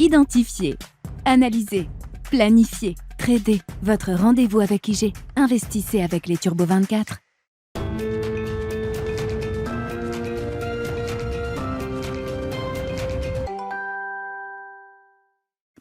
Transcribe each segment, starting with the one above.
Identifier, analyser, planifier, trader. Votre rendez-vous avec IG. Investissez avec les Turbo 24.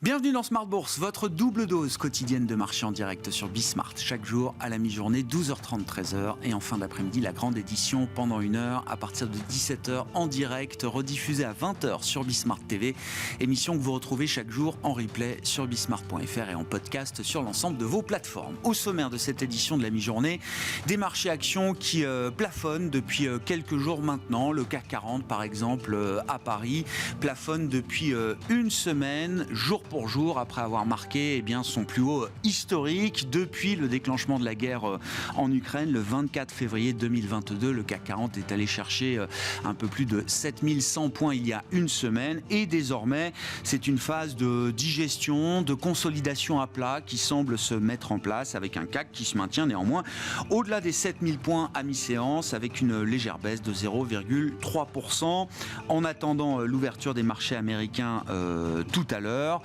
Bienvenue dans Smart Bourse, votre double dose quotidienne de marché en direct sur Bismart. Chaque jour à la mi-journée, 12h30, 13h. Et en fin d'après-midi, la grande édition pendant 1 heure à partir de 17h en direct, rediffusée à 20h sur Bismart TV. Émission que vous retrouvez chaque jour en replay sur bismart.fr et en podcast sur l'ensemble de vos plateformes. Au sommaire de cette édition de la mi-journée, des marchés actions qui plafonnent depuis quelques jours maintenant. Le CAC 40 par exemple à Paris plafonne depuis une semaine, jour pour jour, après avoir marqué son plus haut historique depuis le déclenchement de la guerre en Ukraine le 24 février 2022. Le CAC 40 est allé chercher un peu plus de 7100 points il y a une semaine et désormais c'est une phase de digestion, de consolidation à plat qui semble se mettre en place avec un CAC qui se maintient néanmoins au-delà des 7000 points à mi-séance avec une légère baisse de 0,3%. En attendant l'ouverture des marchés américains tout à l'heure,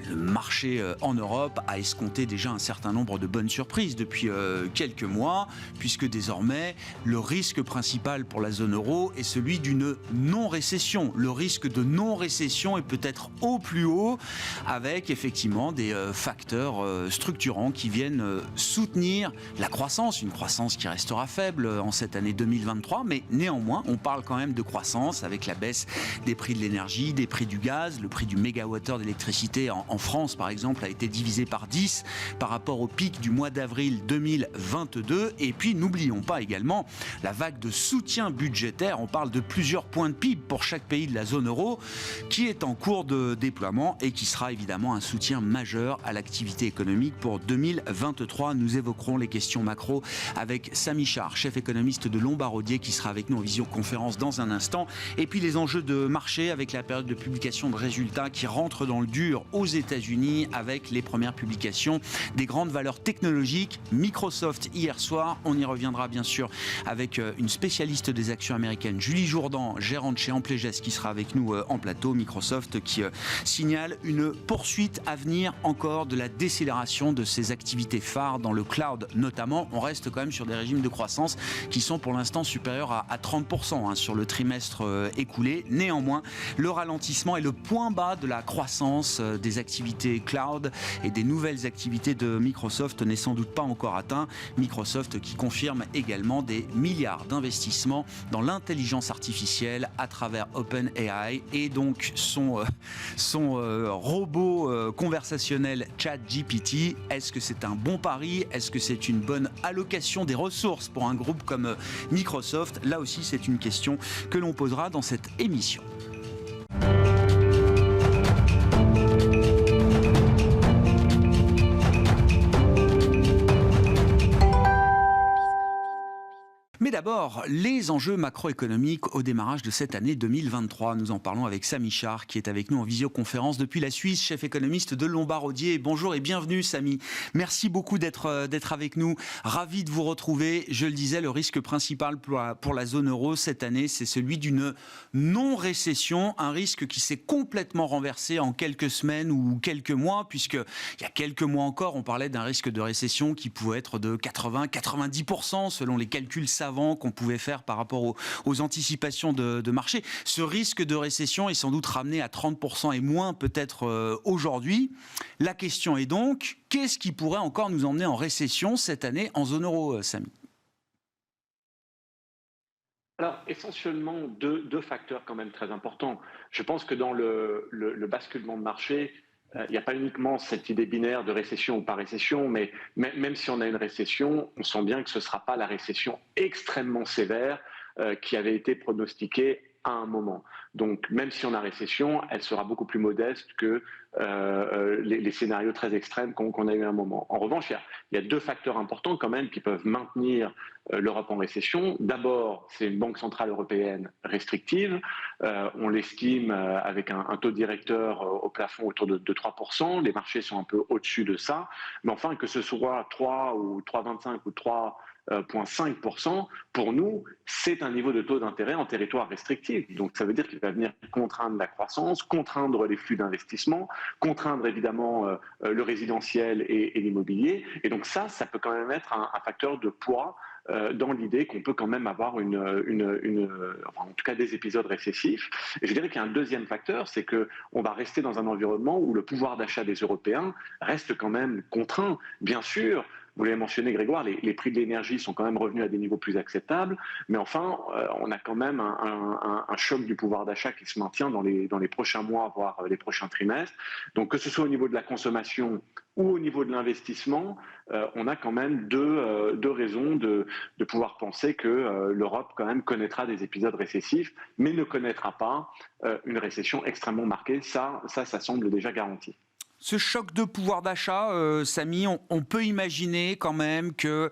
le marché en Europe a escompté déjà un certain nombre de bonnes surprises depuis quelques mois, puisque désormais le risque principal pour la zone euro est celui d'une non-récession. Le risque de non-récession est peut-être au plus haut, avec effectivement des facteurs structurants qui viennent soutenir la croissance, une croissance qui restera faible en cette année 2023, mais néanmoins on parle quand même de croissance avec la baisse des prix de l'énergie, des prix du gaz, le prix du mégawattheure d'électricité en France par exemple a été divisé par 10 par rapport au pic du mois d'avril 2022. Et puis n'oublions pas également la vague de soutien budgétaire, on parle de plusieurs points de PIB pour chaque pays de la zone euro qui est en cours de déploiement et qui sera évidemment un soutien majeur à l'activité économique pour 2023. Nous évoquerons les questions macro avec Samy Char, chef économiste de Lombard-Odier, qui sera avec nous en visioconférence dans un instant. Et puis les enjeux de marché avec la période de publication de résultats qui rentre dans le dur aux États-Unis avec les premières publications des grandes valeurs technologiques. Microsoft hier soir, on y reviendra bien sûr avec une spécialiste des actions américaines, Julie Jourdan, gérante chez Amplegest, qui sera avec nous en plateau. Microsoft qui signale une poursuite à venir encore de la décélération de ses activités phares dans le cloud notamment. On reste quand même sur des régimes de croissance qui sont pour l'instant supérieurs à 30% sur le trimestre écoulé. Néanmoins, le ralentissement est le point bas de la croissance des activités cloud et des nouvelles activités de Microsoft n'est sans doute pas encore atteint. Microsoft qui confirme également des milliards d'investissements dans l'intelligence artificielle à travers OpenAI et donc son robot conversationnel ChatGPT. Est-ce que c'est un bon pari? Est-ce que c'est une bonne allocation des ressources pour un groupe comme Microsoft? Là aussi, c'est une question que l'on posera dans cette émission. Mais d'abord, les enjeux macroéconomiques au démarrage de cette année 2023. Nous en parlons avec Samy Char, qui est avec nous en visioconférence depuis la Suisse, chef économiste de Lombard-Odier. Bonjour et bienvenue Samy. Merci beaucoup d'être avec nous. Ravi de vous retrouver. Je le disais, le risque principal pour la zone euro cette année, c'est celui d'une non-récession. Un risque qui s'est complètement renversé en quelques semaines ou quelques mois, puisque il y a quelques mois encore, on parlait d'un risque de récession qui pouvait être de 80-90% selon les calculs savants qu'on pouvait faire par rapport aux anticipations de marché. Ce risque de récession est sans doute ramené à 30% et moins peut-être aujourd'hui. La question est donc, qu'est-ce qui pourrait encore nous emmener en récession cette année en zone euro, Samy? Alors, essentiellement, deux facteurs quand même très importants. Je pense que dans le basculement de marché, il n'y a pas uniquement cette idée binaire de récession ou pas récession, mais même si on a une récession, on sent bien que ce ne sera pas la récession extrêmement sévère qui avait été pronostiquée à un moment. Donc, même si on a récession, elle sera beaucoup plus modeste que les scénarios très extrêmes qu'on a eu à un moment. En revanche, il y a deux facteurs importants quand même qui peuvent maintenir l'Europe en récession. D'abord, c'est une banque centrale européenne restrictive. On l'estime avec un taux directeur au plafond autour de 3%. Les marchés sont un peu au-dessus de ça. Mais enfin, que ce soit 3 ou 3,25 ou 3,5%, pour nous, c'est un niveau de taux d'intérêt en territoire restrictif. Donc ça veut dire qu'il va venir contraindre la croissance, contraindre les flux d'investissement, contraindre évidemment le résidentiel et l'immobilier. Et donc ça peut quand même être un facteur de poids dans l'idée qu'on peut quand même avoir enfin, en tout cas des épisodes récessifs. Et je dirais qu'il y a un deuxième facteur, c'est qu'on va rester dans un environnement où le pouvoir d'achat des Européens reste quand même contraint. Bien sûr, vous l'avez mentionné, Grégoire, les prix de l'énergie sont quand même revenus à des niveaux plus acceptables, mais enfin, on a quand même un choc du pouvoir d'achat qui se maintient dans les prochains mois, voire les prochains trimestres. Donc, que ce soit au niveau de la consommation ou au niveau de l'investissement, on a quand même deux raisons de pouvoir penser que l'Europe quand même connaîtra des épisodes récessifs, mais ne connaîtra pas une récession extrêmement marquée. Ça semble déjà garanti. Ce choc de pouvoir d'achat, Samy, on peut imaginer quand même que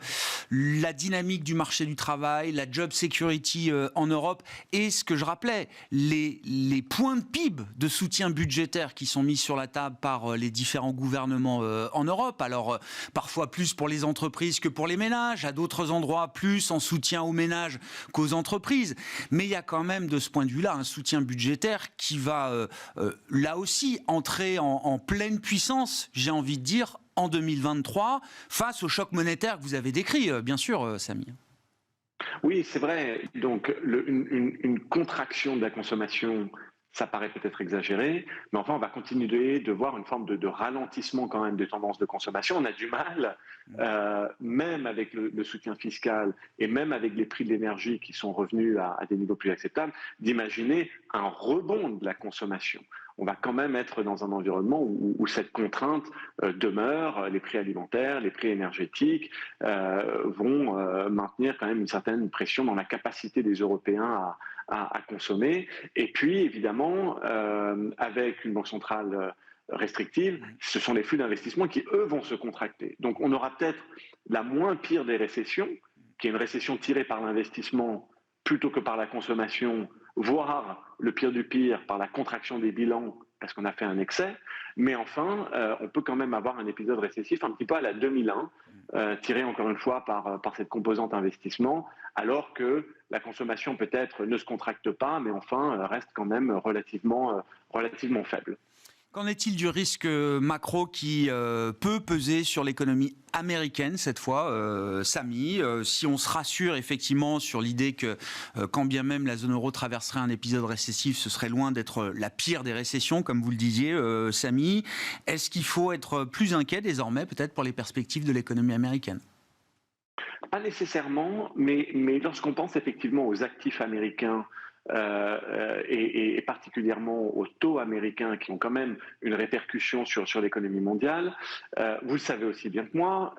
la dynamique du marché du travail, la job security en Europe et ce que je rappelais, les points de PIB de soutien budgétaire qui sont mis sur la table par les différents gouvernements en Europe. Alors parfois plus pour les entreprises que pour les ménages, à d'autres endroits plus en soutien aux ménages qu'aux entreprises. Mais il y a quand même de ce point de vue-là un soutien budgétaire qui va là aussi entrer en pleine puissance, j'ai envie de dire, en 2023, face au choc monétaire que vous avez décrit, bien sûr, Samy. Oui, c'est vrai. Donc, une contraction de la consommation, ça paraît peut-être exagéré, mais enfin, on va continuer de voir une forme de ralentissement quand même des tendances de consommation. On a du mal, même avec le soutien fiscal et même avec les prix de l'énergie qui sont revenus à des niveaux plus acceptables, d'imaginer un rebond de la consommation. On va quand même être dans un environnement où cette contrainte demeure. Les prix alimentaires, les prix énergétiques vont maintenir quand même une certaine pression dans la capacité des Européens à consommer. Et puis, évidemment, avec une banque centrale restrictive, ce sont les flux d'investissement qui, eux, vont se contracter. Donc, on aura peut-être la moins pire des récessions, qui est une récession tirée par l'investissement plutôt que par la consommation, voire le pire du pire par la contraction des bilans parce qu'on a fait un excès. Mais enfin, on peut quand même avoir un épisode récessif un petit peu à la 2001, tiré encore une fois par cette composante investissement, alors que la consommation peut-être ne se contracte pas, mais enfin reste quand même relativement faible. Qu'en est-il du risque macro qui peut peser sur l'économie américaine cette fois, Samy, si on se rassure effectivement sur l'idée que quand bien même la zone euro traverserait un épisode récessif, ce serait loin d'être la pire des récessions, comme vous le disiez, Samy, est-ce qu'il faut être plus inquiet désormais peut-être pour les perspectives de l'économie américaine ? Pas nécessairement, mais lorsqu'on pense effectivement aux actifs américains, et particulièrement aux taux américains qui ont quand même une répercussion sur l'économie mondiale. Vous le savez aussi bien que moi,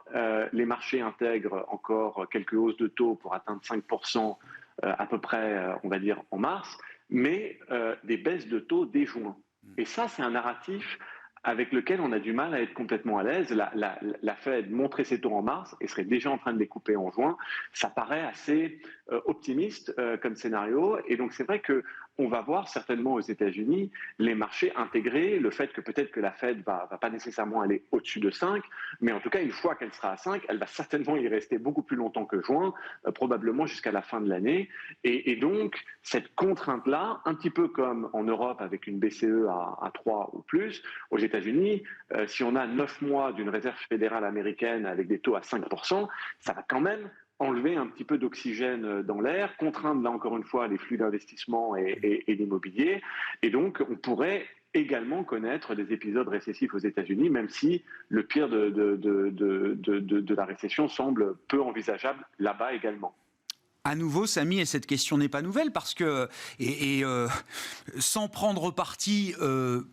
les marchés intègrent encore quelques hausses de taux pour atteindre 5% à peu près, on va dire, en mars, mais des baisses de taux dès juin. Et ça, c'est un narratif avec lequel on a du mal à être complètement à l'aise. La Fed montrait ses taux en mars et serait déjà en train de les couper en juin. Ça paraît assez optimiste comme scénario. Et donc, c'est vrai qu'on va voir certainement aux États-Unis les marchés intégrer le fait que peut-être que la Fed va pas nécessairement aller au-dessus de 5, mais en tout cas, une fois qu'elle sera à 5, elle va certainement y rester beaucoup plus longtemps que juin, probablement jusqu'à la fin de l'année. Et donc, cette contrainte-là, un petit peu comme en Europe avec une BCE à 3 ou plus, aux États-Unis, si on a 9 mois d'une réserve fédérale américaine avec des taux à 5%, ça va quand même enlever un petit peu d'oxygène dans l'air, contraindre là encore une fois les flux d'investissement et l'immobilier. Et donc, on pourrait également connaître des épisodes récessifs aux États-Unis, même si le pire de la récession semble peu envisageable là-bas également. À nouveau, Samy, et cette question n'est pas nouvelle parce que, sans prendre parti,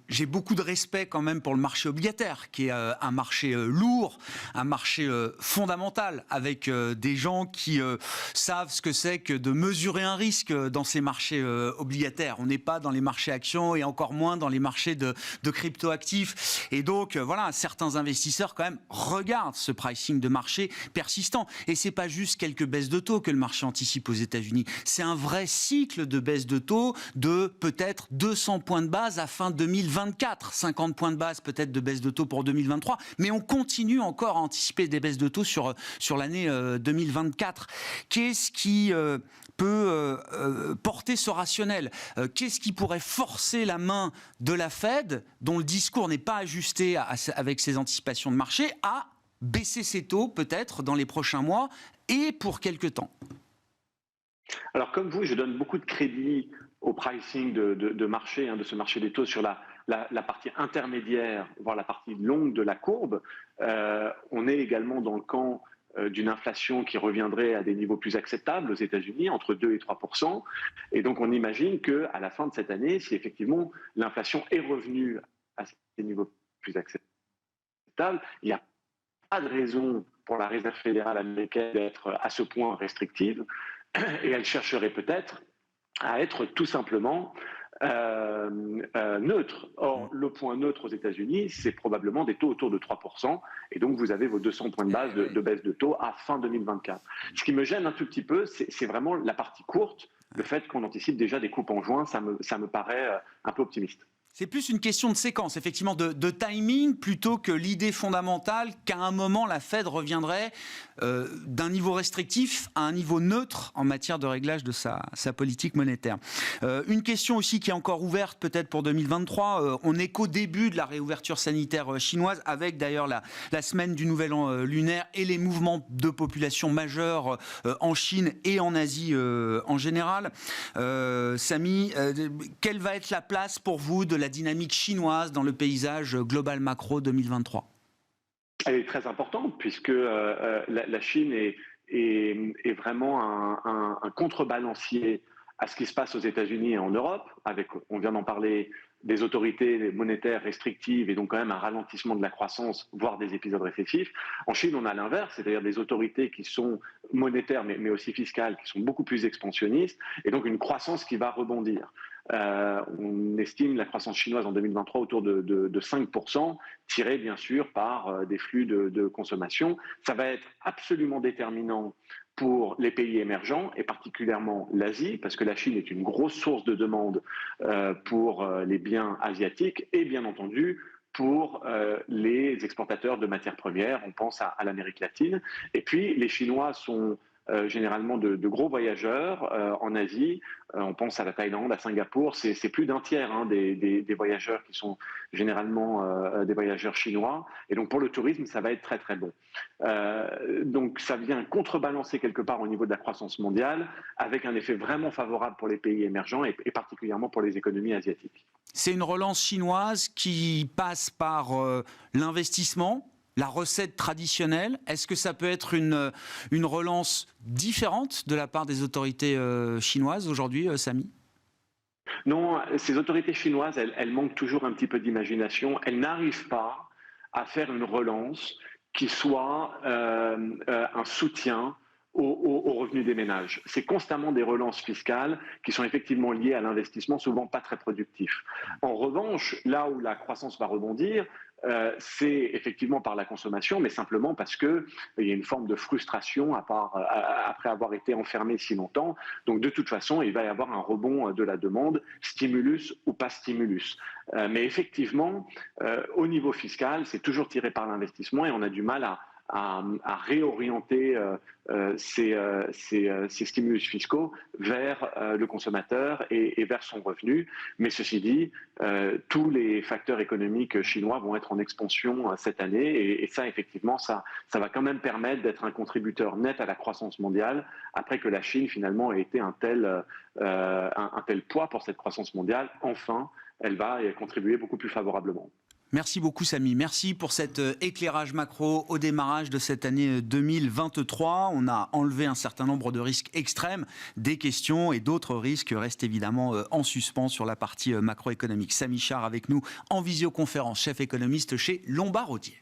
j'ai beaucoup de respect quand même pour le marché obligataire, qui est un marché lourd, un marché fondamental, avec des gens qui savent ce que c'est que de mesurer un risque dans ces marchés obligataires. On n'est pas dans les marchés actions et encore moins dans les marchés de crypto-actifs. Et donc, voilà, certains investisseurs quand même regardent ce pricing de marché persistant. Et c'est pas juste quelques baisses de taux que le marché anticipe aux États-Unis. C'est un vrai cycle de baisse de taux de peut-être 200 points de base à fin 2024, 50 points de base peut-être de baisse de taux pour 2023, mais on continue encore à anticiper des baisses de taux sur l'année 2024. Qu'est-ce qui peut porter ce rationnel? Qu'est-ce qui pourrait forcer la main de la Fed, dont le discours n'est pas ajusté avec ses anticipations de marché, à baisser ses taux peut-être dans les prochains mois et pour quelque temps? Alors comme vous, je donne beaucoup de crédit au pricing de marché, de ce marché des taux sur la partie intermédiaire, voire la partie longue de la courbe. On est également dans le camp d'une inflation qui reviendrait à des niveaux plus acceptables aux États-Unis, entre 2 et 3%. Et donc on imagine qu'à la fin de cette année, si effectivement l'inflation est revenue à ces niveaux plus acceptables, il n'y a pas de raison pour la Réserve fédérale américaine d'être à ce point restrictive. Et elle chercherait peut-être à être tout simplement neutre. Or, le point neutre aux États-Unis, c'est probablement des taux autour de 3%, et donc vous avez vos 200 points de base de baisse de taux à fin 2024. Ce qui me gêne un tout petit peu, c'est vraiment la partie courte, le fait qu'on anticipe déjà des coupes en juin, ça me paraît un peu optimiste. C'est plus une question de séquence, effectivement, de timing, plutôt que l'idée fondamentale qu'à un moment, la Fed reviendrait d'un niveau restrictif à un niveau neutre en matière de réglage de sa politique monétaire. Une question aussi qui est encore ouverte peut-être pour 2023. On n'est qu'au début de la réouverture sanitaire chinoise, avec d'ailleurs la semaine du Nouvel An lunaire et les mouvements de population majeurs en Chine et en Asie en général. Samy, quelle va être la place pour vous de la dynamique chinoise dans le paysage global macro 2023? Elle est très importante puisque la Chine est vraiment un contrebalancier à ce qui se passe aux États-Unis et en Europe, avec, on vient d'en parler, des autorités monétaires restrictives et donc quand même un ralentissement de la croissance, voire des épisodes récessifs. En Chine, on a l'inverse, c'est-à-dire des autorités qui sont monétaires mais aussi fiscales, qui sont beaucoup plus expansionnistes, et donc une croissance qui va rebondir. On estime la croissance chinoise en 2023 autour de 5%, tirée bien sûr par des flux de consommation. Ça va être absolument déterminant pour les pays émergents et particulièrement l'Asie, parce que la Chine est une grosse source de demande pour les biens asiatiques et bien entendu pour les exportateurs de matières premières, on pense à l'Amérique latine. Et puis les Chinois sont généralement de gros voyageurs en Asie. On pense à la Thaïlande, à Singapour. C'est plus d'un tiers des voyageurs qui sont généralement des voyageurs chinois. Et donc pour le tourisme, ça va être très très bon. Donc ça vient contrebalancer quelque part au niveau de la croissance mondiale, avec un effet vraiment favorable pour les pays émergents et particulièrement pour les économies asiatiques. C'est une relance chinoise qui passe par l'investissement, la recette traditionnelle. Est-ce que ça peut être une relance différente de la part des autorités chinoises aujourd'hui, Samy? Non, ces autorités chinoises, elles manquent toujours un petit peu d'imagination. Elles n'arrivent pas à faire une relance qui soit un soutien aux revenus des ménages. C'est constamment des relances fiscales qui sont effectivement liées à l'investissement, souvent pas très productifs. En revanche, là où la croissance va rebondir, c'est effectivement par la consommation, mais simplement parce qu'il y a une forme de frustration après avoir été enfermé si longtemps. Donc de toute façon, il va y avoir un rebond de la demande, stimulus ou pas stimulus. Mais effectivement, au niveau fiscal, c'est toujours tiré par l'investissement et on a du mal à réorienter ces stimulus fiscaux vers le consommateur et vers son revenu. Mais ceci dit, tous les facteurs économiques chinois vont être en expansion cette année et ça, effectivement, ça va quand même permettre d'être un contributeur net à la croissance mondiale après que la Chine, finalement, ait été un tel poids pour cette croissance mondiale. Enfin, elle va contribuer beaucoup plus favorablement. Merci beaucoup Samy, merci pour cet éclairage macro au démarrage de cette année 2023. On a enlevé un certain nombre de risques extrêmes, des questions et d'autres risques restent évidemment en suspens sur la partie macroéconomique. Samy Char avec nous en visioconférence, chef économiste chez Lombard Odier.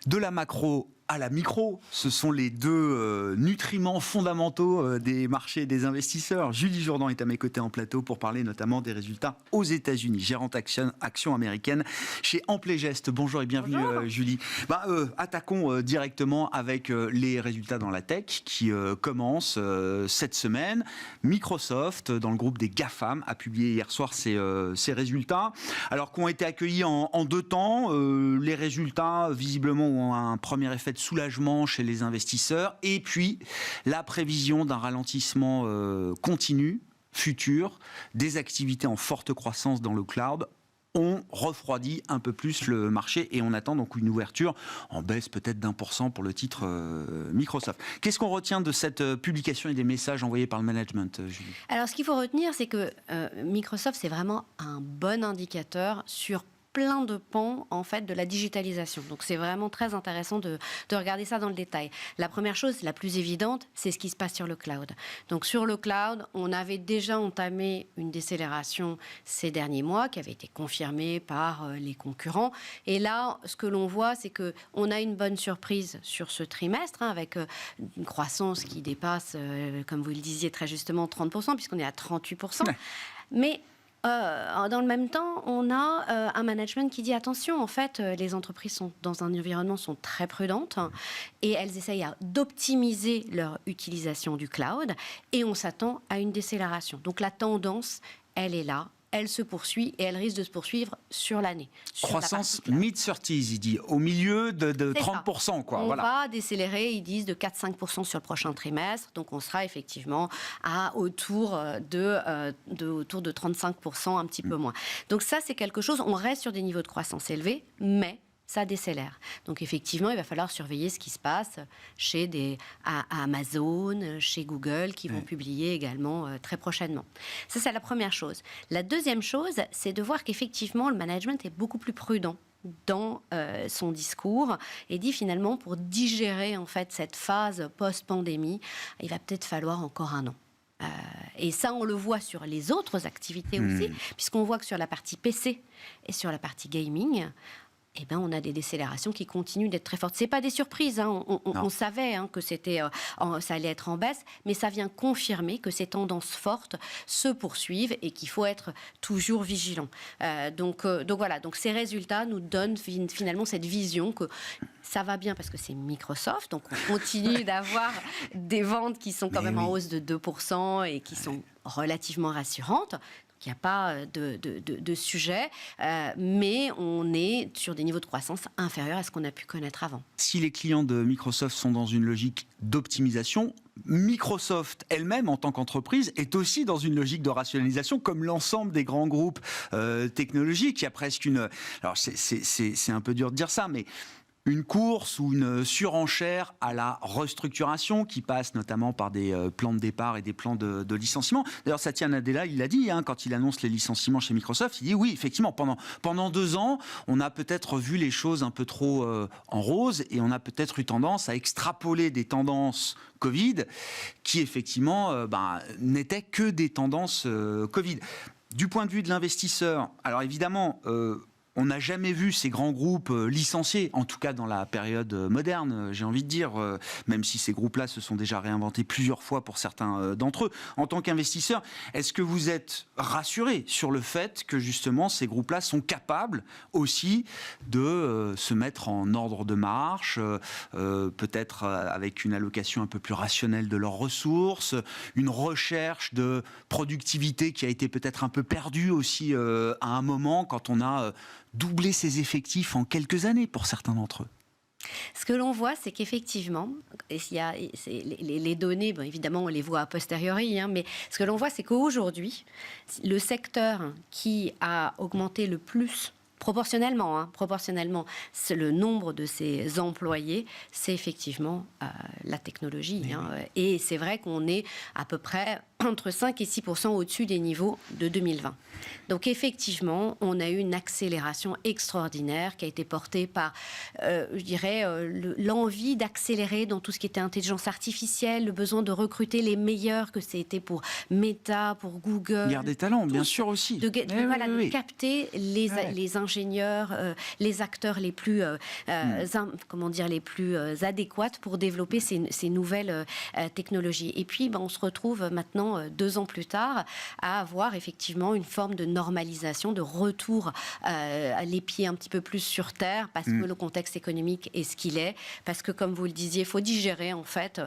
De la macro à la micro, ce sont les deux nutriments fondamentaux des marchés et des investisseurs. Julie Jourdan est à mes côtés en plateau pour parler notamment des résultats aux États-Unis. Gérante action américaine chez Amplegest. Bonjour et bienvenue Julie. Attaquons directement avec les résultats dans la tech qui commencent cette semaine. Microsoft, dans le groupe des GAFAM, a publié hier soir ses résultats. Alors qui ont été accueillis en deux temps. Les résultats, visiblement, ont un premier effet de soulagement chez les investisseurs et puis la prévision d'un ralentissement continu, futur, des activités en forte croissance dans le cloud ont refroidi un peu plus le marché et on attend donc une ouverture en baisse peut-être d'1% pour le titre Microsoft. Qu'est-ce qu'on retient de cette publication et des messages envoyés par le management, Julie ? Alors ce qu'il faut retenir, c'est que Microsoft, c'est vraiment un bon indicateur sur plein de pans en fait de la digitalisation. Donc c'est vraiment très intéressant de regarder ça dans le détail. La première chose, la plus évidente, c'est ce qui se passe sur le cloud. Donc sur le cloud, on avait déjà entamé une décélération ces derniers mois qui avait été confirmée par les concurrents. Et là, ce que l'on voit, c'est que on a une bonne surprise sur ce trimestre avec une croissance qui dépasse, comme vous le disiez très justement, 30%, puisqu'on est à 38%. Ouais. Mais dans le même temps, on a un management qui dit attention, en fait, les entreprises sont dans un environnement sont très prudentes et elles essayent d'optimiser leur utilisation du cloud et on s'attend à une décélération. Donc la tendance, elle est là. Elle se poursuit et elle risque de se poursuivre sur l'année. Croissance mid-30s, il dit, au milieu de 30%. Quoi. On va décélérer, ils disent, de 4-5% sur le prochain trimestre. Donc on sera effectivement autour de 35%, un petit peu moins. Donc ça, c'est quelque chose, on reste sur des niveaux de croissance élevés, mais ça décélère. Donc effectivement, il va falloir surveiller ce qui se passe chez Amazon, chez Google, qui vont publier également très prochainement. Ça, c'est la première chose. La deuxième chose, c'est de voir qu'effectivement, le management est beaucoup plus prudent dans son discours et dit finalement, pour digérer en fait cette phase post-pandémie, il va peut-être falloir encore un an. Et ça, on le voit sur les autres activités aussi, puisqu'on voit que sur la partie PC et sur la partie gaming, eh ben, on a des décélérations qui continuent d'être très fortes. Ce n'est pas des surprises, hein. On savait que ça allait être en baisse, mais ça vient confirmer que ces tendances fortes se poursuivent et qu'il faut être toujours vigilant. Donc voilà, donc ces résultats nous donnent finalement cette vision que ça va bien parce que c'est Microsoft, donc on continue d'avoir des ventes qui sont quand même en hausse de 2% et qui sont relativement rassurantes. Il n'y a pas de sujet, mais on est sur des niveaux de croissance inférieurs à ce qu'on a pu connaître avant. Si les clients de Microsoft sont dans une logique d'optimisation, Microsoft elle-même, en tant qu'entreprise, est aussi dans une logique de rationalisation, comme l'ensemble des grands groupes technologiques. Il y a presque une... Alors, c'est un peu dur de dire ça, mais... une course ou une surenchère à la restructuration qui passe notamment par des plans de départ et des plans de licenciement. D'ailleurs, Satya Nadella, il l'a dit quand il annonce les licenciements chez Microsoft, il dit oui, effectivement, pendant 2 ans, on a peut-être vu les choses un peu trop en rose et on a peut-être eu tendance à extrapoler des tendances Covid qui, effectivement, n'étaient que des tendances Covid. Du point de vue de l'investisseur, alors évidemment... on n'a jamais vu ces grands groupes licenciés, en tout cas dans la période moderne, j'ai envie de dire, même si ces groupes-là se sont déjà réinventés plusieurs fois pour certains d'entre eux. En tant qu'investisseur, est-ce que vous êtes rassuré sur le fait que justement ces groupes-là sont capables aussi de se mettre en ordre de marche, peut-être avec une allocation un peu plus rationnelle de leurs ressources, une recherche de productivité qui a été peut-être un peu perdue aussi à un moment quand on a doubler ses effectifs en quelques années pour certains d'entre eux. Ce que l'on voit, c'est qu'effectivement, les données, évidemment, on les voit a posteriori, mais ce que l'on voit, c'est qu'aujourd'hui, le secteur qui a augmenté le plus proportionnellement, le nombre de ces employés, c'est effectivement la technologie. Et c'est vrai qu'on est à peu près entre 5 et 6% au-dessus des niveaux de 2020. Donc effectivement, on a eu une accélération extraordinaire qui a été portée par, l'envie d'accélérer dans tout ce qui était intelligence artificielle, le besoin de recruter les meilleurs, que c'était pour Meta, pour Google. Guerre des talents, bien sûr aussi. De capter les ingénieurs, les acteurs les plus, les plus adéquats pour développer ces nouvelles technologies. Et puis, on se retrouve maintenant, 2 ans plus tard, à avoir effectivement une forme de normalisation, de retour les pieds un petit peu plus sur terre, parce que le contexte économique est ce qu'il est, parce que, comme vous le disiez, il faut digérer, en fait,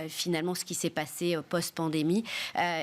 finalement, ce qui s'est passé post-pandémie.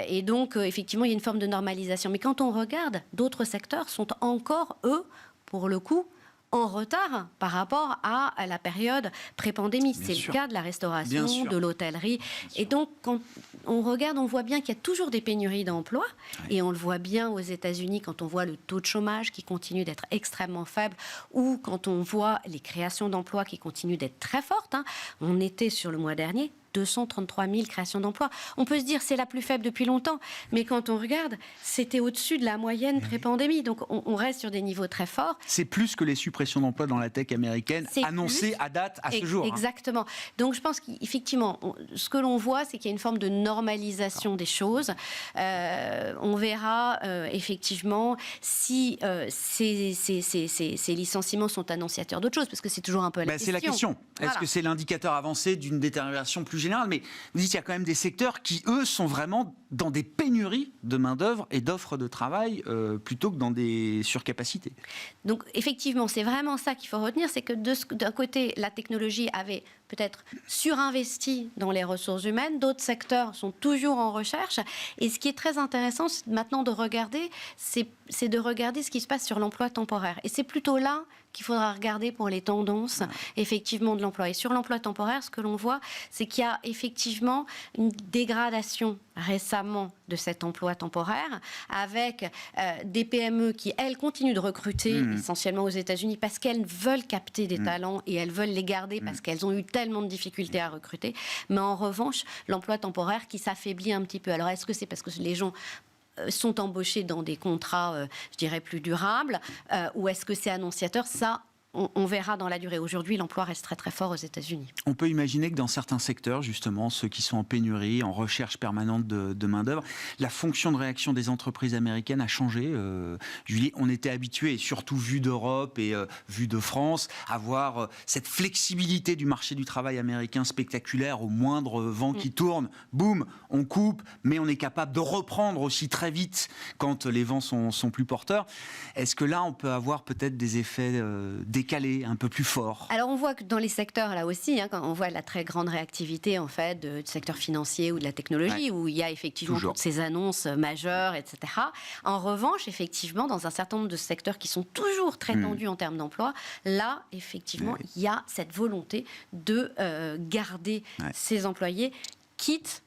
Et donc, effectivement, il y a une forme de normalisation. Mais quand on regarde, d'autres secteurs sont encore, eux, pour le coup, en retard par rapport à la période pré-pandémie. C'est le cas de la restauration, de l'hôtellerie. Et donc, quand on regarde, on voit bien qu'il y a toujours des pénuries d'emplois. Et on le voit bien aux États-Unis quand on voit le taux de chômage qui continue d'être extrêmement faible, ou quand on voit les créations d'emplois qui continuent d'être très fortes. On était sur le mois dernier 233 000 créations d'emplois. On peut se dire c'est la plus faible depuis longtemps, mais quand on regarde, c'était au-dessus de la moyenne pré-pandémie. Donc on reste sur des niveaux très forts. C'est plus que les suppressions d'emplois dans la tech américaine annoncées à date, à ce jour. Exactement. Donc je pense qu'effectivement, ce que l'on voit, c'est qu'il y a une forme de normalisation des choses. On verra effectivement si ces licenciements sont annonciateurs d'autres choses, parce que c'est toujours un peu la question. C'est la question. Est-ce que c'est l'indicateur avancé d'une détérioration plus générale? Mais vous dites qu'il y a quand même des secteurs qui, eux, sont vraiment dans des pénuries de main-d'œuvre et d'offres de travail plutôt que dans des surcapacités. Donc, effectivement, c'est vraiment ça qu'il faut retenir, c'est que d'un côté, la technologie avait peut-être surinvesti dans les ressources humaines, d'autres secteurs sont toujours en recherche. Et ce qui est très intéressant maintenant de regarder, c'est de regarder ce qui se passe sur l'emploi temporaire. Et c'est plutôt là qu'il faudra regarder pour les tendances, effectivement, de l'emploi. Et sur l'emploi temporaire, ce que l'on voit, c'est qu'il y a effectivement une dégradation récemment de cet emploi temporaire, avec des PME qui, elles, continuent de recruter essentiellement aux États-Unis parce qu'elles veulent capter des talents et elles veulent les garder parce qu'elles ont eu tellement de difficultés à recruter. Mais en revanche, l'emploi temporaire qui s'affaiblit un petit peu. Alors, est-ce que c'est parce que les gens sont embauchés dans des contrats, je dirais, plus durables, ou est-ce que c'est annonciateur? Ça, on verra dans la durée. Aujourd'hui, l'emploi reste très très fort aux États-Unis. On peut imaginer que dans certains secteurs, justement, ceux qui sont en pénurie, en recherche permanente de main-d'œuvre, la fonction de réaction des entreprises américaines a changé. Julie, on était habitué, surtout vu d'Europe et vu de France, à voir cette flexibilité du marché du travail américain spectaculaire. Au moindre vent qui tourne, boum, on coupe, mais on est capable de reprendre aussi très vite quand les vents sont plus porteurs. Est-ce que là, on peut avoir peut-être des effets décalé, un peu plus fort? Alors on voit que dans les secteurs là aussi, quand on voit la très grande réactivité en fait du secteur financier ou de la technologie, où il y a effectivement toutes ces annonces majeures, etc. En revanche, effectivement, dans un certain nombre de secteurs qui sont toujours très tendus en termes d'emploi, là, effectivement, il y a cette volonté de garder ces employés, quitte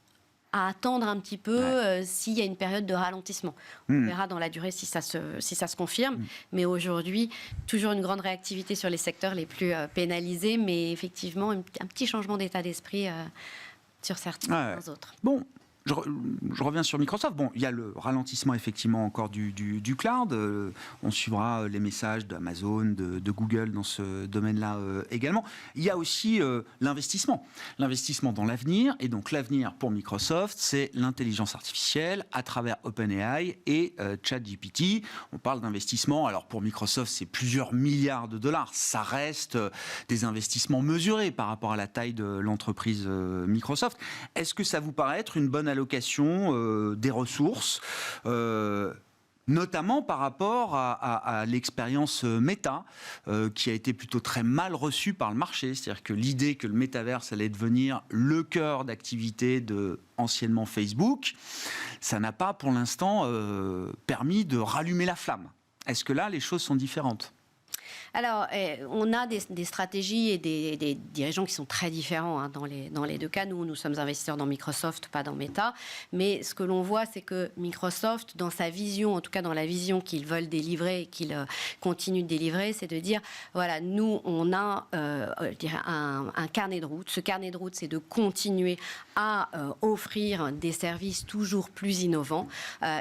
à attendre un petit peu s'il y a une période de ralentissement. On verra dans la durée si ça se confirme. Mais aujourd'hui, toujours une grande réactivité sur les secteurs les plus pénalisés, mais effectivement, un petit changement d'état d'esprit sur certains autres. Bon. Je reviens sur Microsoft. Bon, il y a le ralentissement effectivement encore du cloud. On suivra les messages d'Amazon, de Google dans ce domaine-là également. Il y a aussi l'investissement dans l'avenir. Et donc l'avenir pour Microsoft, c'est l'intelligence artificielle à travers OpenAI et ChatGPT. On parle d'investissement. Alors pour Microsoft, c'est plusieurs milliards de dollars. Ça reste des investissements mesurés par rapport à la taille de l'entreprise Microsoft. Est-ce que ça vous paraît être une bonne allocation des ressources, notamment par rapport à l'expérience Meta, qui a été plutôt très mal reçue par le marché? C'est-à-dire que l'idée que le métaverse allait devenir le cœur d'activité de anciennement Facebook, ça n'a pas pour l'instant permis de rallumer la flamme. Est-ce que là, les choses sont différentes? Alors, on a des stratégies et des dirigeants qui sont très différents hein, dans les deux cas. Nous sommes investisseurs dans Microsoft, pas dans Meta. Mais ce que l'on voit, c'est que Microsoft, dans sa vision, en tout cas dans la vision qu'ils veulent délivrer et qu'ils continuent de délivrer, c'est de dire, voilà, nous, on a je dirais un carnet de route. Ce carnet de route, c'est de continuer à offrir des services toujours plus innovants.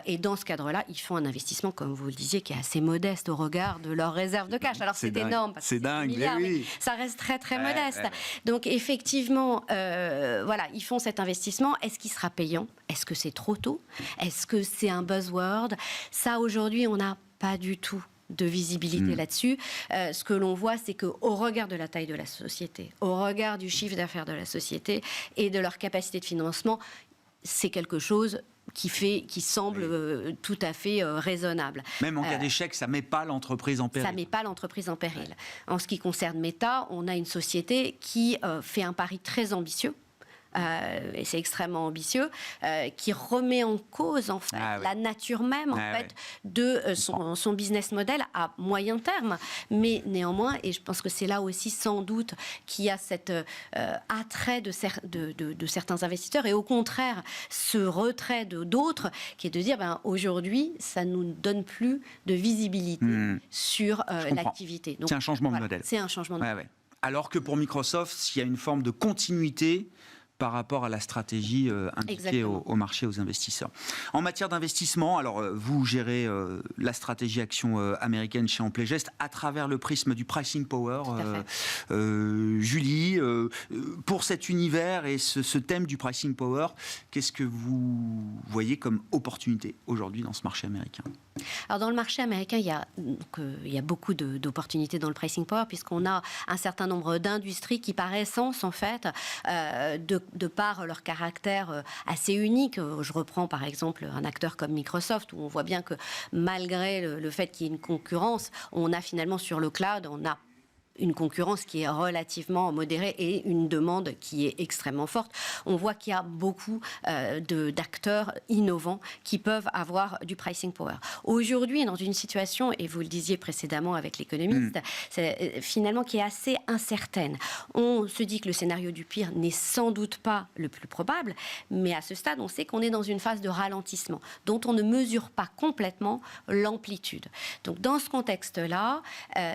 Et dans ce cadre-là, ils font un investissement, comme vous le disiez, qui est assez modeste au regard de leurs réserves de cash. Alors, c'est énorme, parce que c'est dingue, milliards, mais oui. mais ça reste très, très modeste. Donc, effectivement, voilà, ils font cet investissement. Est-ce qu'il sera payant? Est-ce que c'est trop tôt? Est-ce que c'est un buzzword? Ça, aujourd'hui, on n'a pas du tout de visibilité là-dessus. Ce que l'on voit, c'est qu'au regard de la taille de la société, au regard du chiffre d'affaires de la société et de leur capacité de financement, c'est quelque chose qui semble tout à fait raisonnable. Même en cas d'échec, ça ne met pas l'entreprise en péril. Ça ne met pas l'entreprise en péril. En ce qui concerne Meta, on a une société qui fait un pari très ambitieux. Et c'est extrêmement ambitieux, qui remet en cause en fait la nature même de son business model à moyen terme. Mais néanmoins, et je pense que c'est là aussi sans doute qu'il y a cet attrait de certains investisseurs et au contraire ce retrait d'autres qui est de dire aujourd'hui ça ne nous donne plus de visibilité sur l'activité. C'est un changement de modèle. C'est un changement de modèle. Alors que pour Microsoft, il y a une forme de continuité par rapport à la stratégie indiquée au marché, aux investisseurs. En matière d'investissement, alors vous gérez la stratégie action américaine chez Amplegest à travers le prisme du pricing power. Julie, pour cet univers et ce thème du pricing power, qu'est-ce que vous voyez comme opportunité aujourd'hui dans ce marché américain? Alors dans le marché américain, il y a beaucoup d'opportunités dans le pricing power puisqu'on a un certain nombre d'industries qui, par essence, en fait, de par leur caractère assez unique, je reprends par exemple un acteur comme Microsoft, où on voit bien que malgré le fait qu'il y ait une concurrence, on a finalement sur le cloud, on a une concurrence qui est relativement modérée et une demande qui est extrêmement forte. On voit qu'il y a beaucoup d'acteurs innovants qui peuvent avoir du pricing power. Aujourd'hui, dans une situation, et vous le disiez précédemment avec l'économiste, finalement qui est assez incertaine. On se dit que le scénario du pire n'est sans doute pas le plus probable, mais à ce stade, on sait qu'on est dans une phase de ralentissement dont on ne mesure pas complètement l'amplitude. Donc, dans ce contexte-là,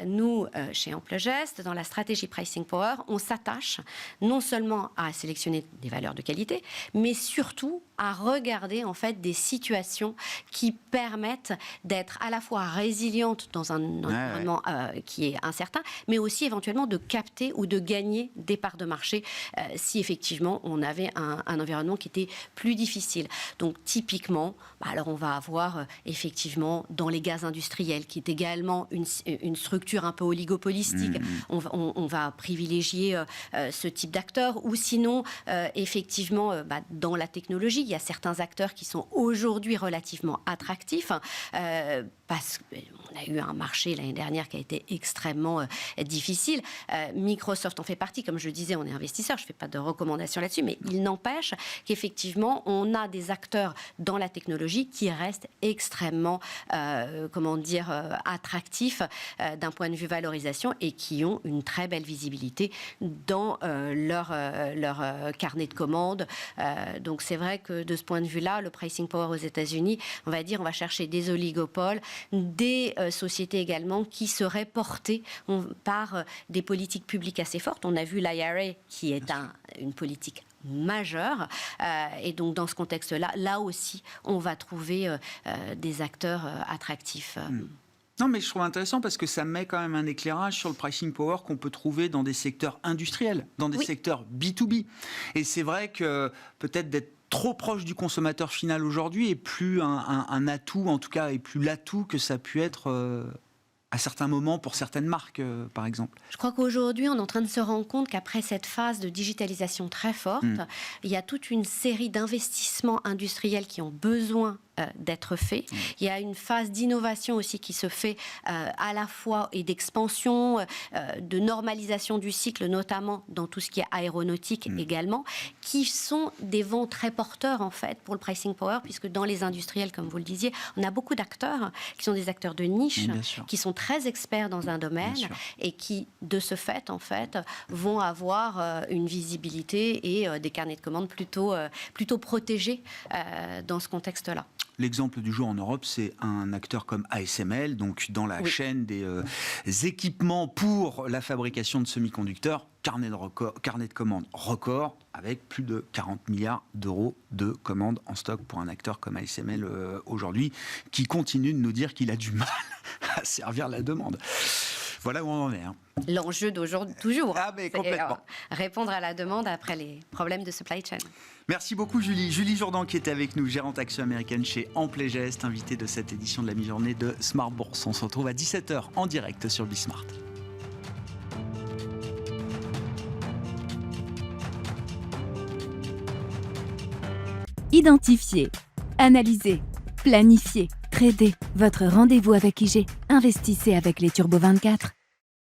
nous, chez Amplegest, dans la stratégie Pricing Power, on s'attache non seulement à sélectionner des valeurs de qualité, mais surtout à regarder en fait des situations qui permettent d'être à la fois résilientes dans un environnement qui est incertain, mais aussi éventuellement de capter ou de gagner des parts de marché si effectivement on avait un environnement qui était plus difficile. Donc typiquement, alors on va avoir effectivement dans les gaz industriels, qui est également une structure un peu oligopolistique, on va privilégier ce type d'acteurs, ou sinon effectivement dans la technologie, il y a certains acteurs qui sont aujourd'hui relativement attractifs parce qu'on a eu un marché l'année dernière qui a été extrêmement difficile. Microsoft en fait partie, comme je le disais, on est investisseur, je ne fais pas de recommandations là-dessus, mais il n'empêche qu'effectivement, on a des acteurs dans la technologie qui restent extrêmement, attractifs d'un point de vue valorisation et qui ont une très belle visibilité dans leur carnet de commandes. Donc c'est vrai que de ce point de vue-là, le pricing power aux États-Unis, on va chercher des oligopoles, des sociétés également qui seraient portées par des politiques publiques assez fortes. On a vu l'IRA qui est une politique majeure et donc dans ce contexte-là, là aussi, on va trouver des acteurs attractifs. Non, mais je trouve intéressant parce que ça met quand même un éclairage sur le pricing power qu'on peut trouver dans des secteurs industriels, dans des secteurs B2B. Et c'est vrai que peut-être d'être trop proche du consommateur final aujourd'hui est plus un atout, en tout cas, est plus l'atout que ça a pu être à certains moments pour certaines marques, par exemple. Je crois qu'aujourd'hui, on est en train de se rendre compte qu'après cette phase de digitalisation très forte, il y a toute une série d'investissements industriels qui ont besoin d'être fait. Il y a une phase d'innovation aussi qui se fait à la fois et d'expansion, de normalisation du cycle, notamment dans tout ce qui est aéronautique également, qui sont des vents très porteurs en fait pour le pricing power, puisque dans les industriels, comme vous le disiez, on a beaucoup d'acteurs qui sont des acteurs de niche, qui sont très experts dans un domaine et qui, de ce fait, en fait, vont avoir une visibilité et des carnets de commandes plutôt protégés dans ce contexte-là. L'exemple du jour en Europe, c'est un acteur comme ASML, donc dans la chaîne des équipements pour la fabrication de semi-conducteurs, carnet de commandes record, avec plus de 40 milliards d'euros de commandes en stock pour un acteur comme ASML aujourd'hui, qui continue de nous dire qu'il a du mal à servir la demande. Voilà où on en est. L'enjeu d'aujourd'hui, toujours, mais c'est complètement. Répondre à la demande après les problèmes de supply chain. Merci beaucoup Julie. Julie Jourdan qui était avec nous, gérante action américaine chez Amplegest, invitée de cette édition de la mi-journée de Smart Bourse. On se retrouve à 17h en direct sur Bismart. Identifier, analyser, planifier, trader. Votre rendez-vous avec IG. Investissez avec les Turbo 24.